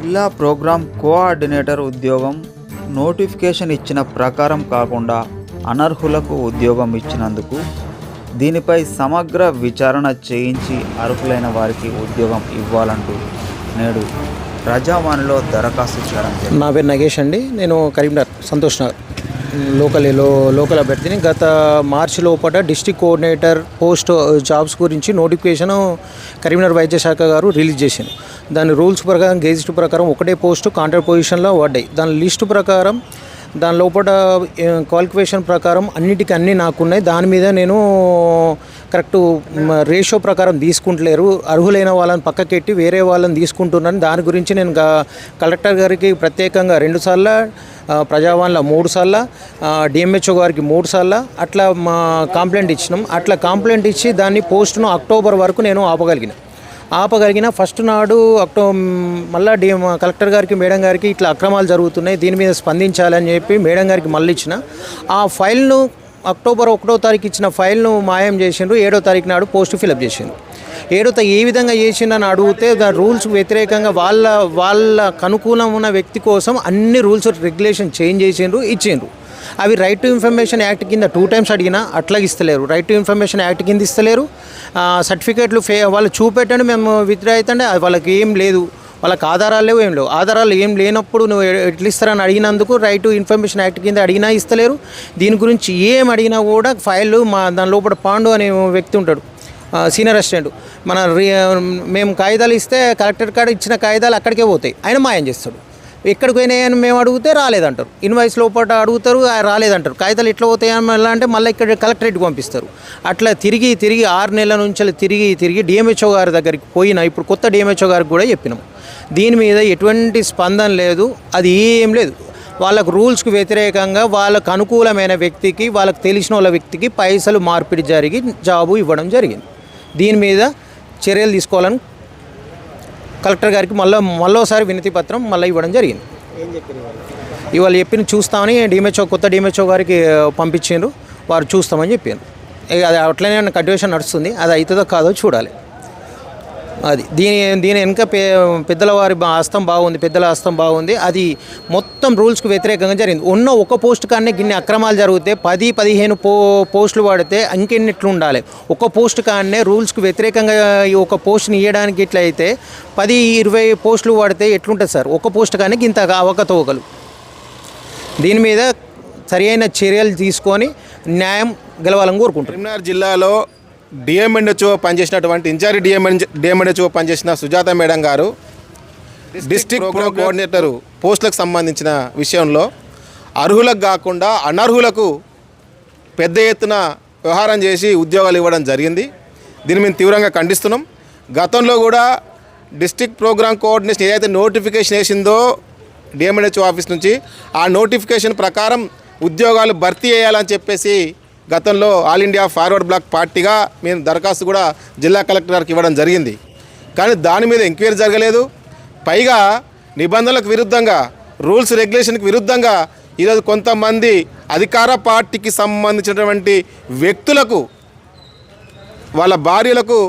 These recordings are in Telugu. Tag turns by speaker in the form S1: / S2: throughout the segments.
S1: జిల్లా ప్రోగ్రామ్ కోఆర్డినేటర్ ఉద్యోగం నోటిఫికేషన్ ఇచ్చిన ప్రకారం కాకుండా అనర్హులకు ఉద్యోగం ఇచ్చినందుకు దీనిపై సమగ్ర విచారణ చేయించి అర్హులైన వారికి ఉద్యోగం ఇవ్వాలంటూ నేడు ప్రజావాణిలో దరఖాస్తు చేయడం జరిగింది.
S2: నా పేరు నగేష్ అండి. నేను కరీంనగర్ సంతోష్ నగర్ లోకల్ అభ్యర్థిని. గత మార్చి లోపల డిస్ట్రిక్ట్ కోఆర్డినేటర్ పోస్ట్ జాబ్స్ గురించి నోటిఫికేషన్ కరీంనగర్ వైద్య శాఖ గారు రిలీజ్ చేసింది. దాని రూల్స్ ప్రకారం గెజిట్ ప్రకారం ఒకటే పోస్టు కాంట్రాక్ట్ పొజిషన్లో పడ్డాయి. దాని లిస్టు ప్రకారం దాని లోపల క్వాలిఫికేషన్ ప్రకారం అన్నీ నాకున్నాయి. దాని మీద నేను కరెక్ట్ రేషియో ప్రకారం తీసుకుంటలేరు. అర్హులైన వాళ్ళని పక్కకెట్టి వేరే వాళ్ళని తీసుకుంటున్నాను. దాని గురించి నేను కలెక్టర్ గారికి ప్రత్యేకంగా 2 సార్లు, ప్రజావాణిలో 3 సార్లు, డిఎంహెచ్ఓ గారికి 3 సార్లు అట్లా మా కంప్లైంట్ ఇచ్చినాం. అట్లా కంప్లైంట్ ఇచ్చి దాన్ని పోస్టును అక్టోబర్ వరకు నేను ఆపగలిగిన ఫస్ట్ నాడు మళ్ళీ కలెక్టర్ గారికి మేడం గారికి ఇట్లా అక్రమాలు జరుగుతున్నాయి, దీని మీద స్పందించాలని చెప్పి మేడం గారికి మళ్ళీ ఇచ్చిన ఆ ఫైల్ను అక్టోబర్ 1వ తారీఖు ఇచ్చిన ఫైల్ను మాయం చేసిండ్రు. 7వ తారీఖు నాడు పోస్ట్ ఫిలప్ చేసిండ్రు. 7వ ఏ విధంగా చేసిండని అడిగితే దాని రూల్స్ వ్యతిరేకంగా వాళ్ళకు అనుకూలం ఉన్న వ్యక్తి కోసం అన్ని రూల్స్ రెగ్యులేషన్ చేంజ్ చేసిండ్రు, ఇచ్చిండ్రు. అవి రైట్ టు ఇన్ఫర్మేషన్ యాక్ట్ కింద 2 టైమ్స్ అడిగినా అట్లా ఇస్తలేరు. రైట్ టు ఇన్ఫర్మేషన్ యాక్ట్ కింద ఇస్తలేరు. సర్టిఫికేట్లు వాళ్ళు చూపెట్టండి మేము విత్డ్రా అవుతుండే వాళ్ళకి ఏం లేదు, వాళ్ళకి ఆధారాలు లేవు, ఏం లేవు. ఆధారాలు ఏం లేనప్పుడు నువ్వు ఎట్లా ఇస్తారని అడిగినందుకు రైట్ టు ఇన్ఫర్మేషన్ యాక్ట్ కింద అడిగినా ఇస్తలేరు. దీని గురించి ఏం అడిగినా కూడా ఫైల్ దాని లోపల పాండు అనే వ్యక్తి ఉంటాడు, సీనియర్ అసిస్టెంట్. మేము కాగితాలు ఇస్తే కలెక్టర్ కాడ ఇచ్చిన కాగితాలు అక్కడికే పోతాయి, ఆయన మాయం చేస్తాడు. ఎక్కడికి పోయినాయని మేము అడిగితే రాలేదంటారు. ఇన్వాయిస్ లోపల అడుగుతారు, రాలేదంటారు. కాగితాలు ఎట్లా పోతాయని ఎలా అంటే మళ్ళీ ఇక్కడ కలెక్టరేట్కి పంపిస్తారు. అట్లా తిరిగి 6 నెలల నుంచి తిరిగి డిఎంహెచ్ఓ గారి దగ్గరికి పోయినా ఇప్పుడు కొత్త డిఎంహెచ్ఓ గారికి కూడా చెప్పినాం. దీని మీద ఎటువంటి స్పందన లేదు, అది ఏం లేదు. వాళ్ళకు రూల్స్కి వ్యతిరేకంగా వాళ్ళకు అనుకూలమైన వ్యక్తికి, వాళ్ళకి తెలిసిన వాళ్ళ వ్యక్తికి పైసలు మార్పిడి జరిగి జాబు ఇవ్వడం జరిగింది. దీని మీద చర్యలు తీసుకోవాలని కలెక్టర్ గారికి మళ్ళోసారి వినతి పత్రం ఇవ్వడం జరిగింది. ఇవాళ చెప్పిన చూస్తామని కొత్త డిఎంహెచ్ఓ గారికి పంపించారు. వారు చూస్తామని చెప్పారు. అది అట్లనే కంటిన్యూషన్ నడుస్తుంది. అది అవుతుందో కాదో చూడాలి. అది దీని వెనుక పెద్దల హస్తం బాగుంది. అది మొత్తం రూల్స్కి వ్యతిరేకంగా జరిగింది. ఉన్న ఒక పోస్ట్ కానీ గిన్ని అక్రమాలు జరిగితే 10-15 పోస్టులు పడితే ఇంకెన్నిట్లు ఉండాలి. ఒక పోస్ట్ కానీ రూల్స్కి వ్యతిరేకంగా ఒక పోస్ట్ని ఇవ్వడానికి ఇట్లా అయితే 10-20 పోస్టులు పడితే ఎట్లుంటుంది సార్? ఒక పోస్ట్ కానీ ఇంత అవకతవకలు. దీని మీద సరైన చర్యలు తీసుకొని న్యాయం గెలవాలని కోరుకుంటున్నాం.
S3: కరీంనగర్ జిల్లాలో డిఎంఎన్హెచ్ఓ పనిచేసినటువంటి ఇన్ఛార్జ్ డిఎంఎన్హెచ్ఓ పనిచేసిన సుజాత మేడం గారు డిస్ట్రిక్ట్ ప్రోగ్రామ్ కోఆర్డినేటర్ పోస్టులకు సంబంధించిన విషయంలో అర్హులకు కాకుండా అనర్హులకు పెద్ద ఎత్తున వ్యవహారం చేసి ఉద్యోగాలు ఇవ్వడం జరిగింది. దీన్ని మేము తీవ్రంగా ఖండిస్తున్నాం. గతంలో కూడా డిస్ట్రిక్ట్ ప్రోగ్రామ్ కోఆర్డినేషన్ ఏదైతే నోటిఫికేషన్ వేసిందో డిఎంఎన్హెచ్ఓ ఆఫీస్ నుంచి ఆ నోటిఫికేషన్ ప్రకారం ఉద్యోగాలు భర్తీ చేయాలని చెప్పేసి గతంలో ఆల్ ఇండియా ఫార్వర్డ్ బ్లాక్ పార్టీగా మేము దరఖాస్తు కూడా జిల్లా కలెక్టర్ గారికి ఇవ్వడం జరిగింది. కానీ దాని మీద ఎంక్వైరీ జరగలేదు. పైగా నిబంధనలకు విరుద్ధంగా, రూల్స్ రెగ్యులేషన్కి విరుద్ధంగా ఈరోజు కొంతమంది అధికార పార్టీకి సంబంధించినటువంటి వ్యక్తులకు, వాళ్ళ భార్యలకు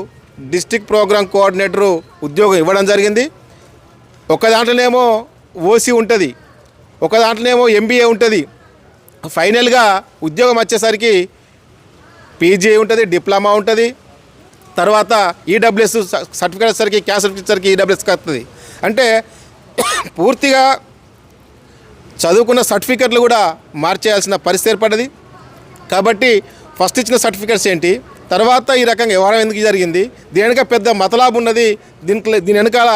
S3: డిస్ట్రిక్ట్ ప్రోగ్రామ్ కోఆర్డినేటరు ఉద్యోగం ఇవ్వడం జరిగింది. ఒక దాంట్లోనేమో ఓసీ ఉంటుంది, ఒక దాంట్లోనేమో ఎంబీఏ ఉంటుంది. ఫైనల్గా ఉద్యోగం వచ్చేసరికి పీజీ ఉంటుంది, డిప్లొమా ఉంటుంది, తర్వాత ఈడబ్ల్యూఎస్ సర్టిఫికేట్ వచ్చేసరికి క్యాస్ట్ సర్టిఫికేట్ వచ్చేసరికి ఈడబ్ల్యూఎస్కి వస్తుంది. అంటే పూర్తిగా చదువుకున్న సర్టిఫికెట్లు కూడా మార్చేయాల్సిన పరిస్థితి ఏర్పడ్డది. కాబట్టి ఫస్ట్ ఇచ్చిన సర్టిఫికేట్స్ ఏంటి, తర్వాత ఈ రకంగా వ్యవహారం ఎందుకు జరిగింది, దీని వెనుక పెద్ద మతలాభం ఉన్నది. దీని వెనకాల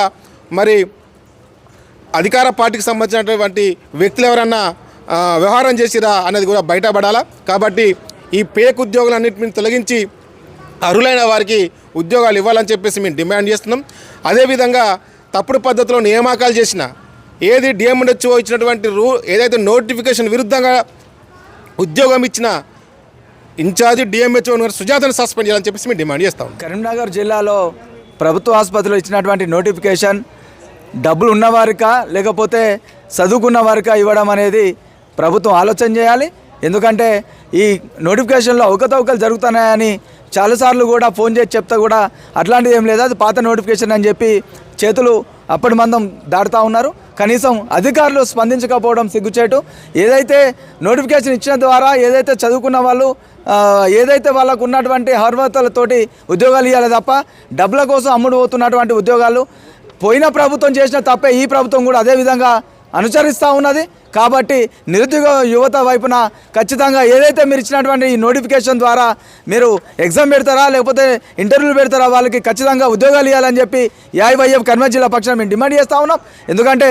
S3: మరి అధికార పార్టీకి సంబంధించినటువంటి వ్యక్తులు ఎవరన్నా వ్యవహారం చేసిరా అనేది కూడా బయటపడాలా. కాబట్టి ఈ పేక్ ఉద్యోగులన్నింటిని తొలగించి అర్హులైన వారికి ఉద్యోగాలు ఇవ్వాలని చెప్పేసి మేము డిమాండ్ చేస్తున్నాం. అదేవిధంగా తప్పుడు పద్ధతిలో నియామకాలు చేసిన ఏది డిఎంహెచ్ఓ ఇచ్చినటువంటి ఏదైతే నోటిఫికేషన్ విరుద్ధంగా ఉద్యోగం ఇచ్చిన ఇన్ఛార్జి డిఎంహెచ్ఓ సుజాతను సస్పెండ్ చేయాలని చెప్పేసి మేము డిమాండ్ చేస్తాం.
S4: కరీంనగర్ జిల్లాలో ప్రభుత్వ ఆసుపత్రిలో ఇచ్చినటువంటి నోటిఫికేషన్ డబ్బులు ఉన్నవారికా లేకపోతే చదువుకున్న వారికా ఇవ్వడం అనేది ప్రభుత్వం ఆలోచన చేయాలి. ఎందుకంటే ఈ నోటిఫికేషన్లో అవకతవకలు జరుగుతున్నాయని చాలాసార్లు కూడా ఫోన్ చేసి చెప్తే కూడా అట్లాంటిది ఏం లేదు, అది పాత నోటిఫికేషన్ అని చెప్పి చేతులు అప్పటి మందం దాటుతూ ఉన్నారు. కనీసం అధికారులు స్పందించకపోవడం సిగ్గుచేటు. ఏదైతే నోటిఫికేషన్ ఇచ్చిన ద్వారా ఏదైతే చదువుకున్న వాళ్ళు ఏదైతే వాళ్ళకు ఉన్నటువంటి అర్హతలతోటి ఉద్యోగాలు ఇవ్వాలి తప్ప డబ్బుల కోసం అమ్ముడు పోతున్నటువంటి ఉద్యోగాలు పోయిన ప్రభుత్వం చేసిన తప్పే ఈ ప్రభుత్వం కూడా అదే విధంగా అనుసరిస్తూ ఉన్నది. కాబట్టి నిరుద్యోగ యువత వైపున ఖచ్చితంగా ఏదైతే మీరు ఇచ్చినటువంటి ఈ నోటిఫికేషన్ ద్వారా మీరు ఎగ్జామ్ పెడతారా లేకపోతే ఇంటర్వ్యూలు పెడతారా వాళ్ళకి ఖచ్చితంగా ఉద్యోగాలు ఇవ్వాలని చెప్పి ఏఐవైఎఫ్ కర్నూలు జిల్లా పక్షాన మేము డిమాండ్ చేస్తూ ఉన్నాం. ఎందుకంటే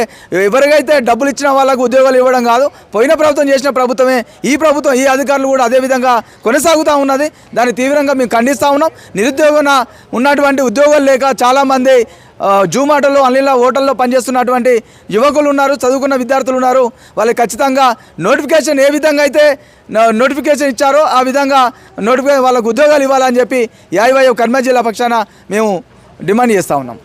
S4: ఎవరికైతే డబ్బులు ఇచ్చిన వాళ్ళకు ఉద్యోగాలు ఇవ్వడం కాదు, పోయిన ప్రభుత్వం చేసిన ప్రభుత్వమే ఈ ప్రభుత్వం ఈ అధికారులు కూడా అదే విధంగా కొనసాగుతూ ఉన్నది. దాన్ని తీవ్రంగా మేము ఖండిస్తూ ఉన్నాం. నిరుద్యోగన ఉన్నటువంటి ఉద్యోగాలు లేక చాలామంది జూమాటలో అన్నిలా హోటల్లో పనిచేస్తున్నటువంటి యువకులు ఉన్నారు, చదువుకున్న విద్యార్థులు ఉన్నారు. వాళ్ళకి ఖచ్చితంగా నోటిఫికేషన్ ఏ విధంగా అయితే నోటిఫికేషన్ ఇచ్చారో ఆ విధంగా వాళ్ళకు ఉద్యోగాలు ఇవ్వాలని చెప్పి ఏఐవైఎఫ్ కర్నూలు జిల్లా పక్షాన మేము డిమాండ్ చేస్తూ ఉన్నాం.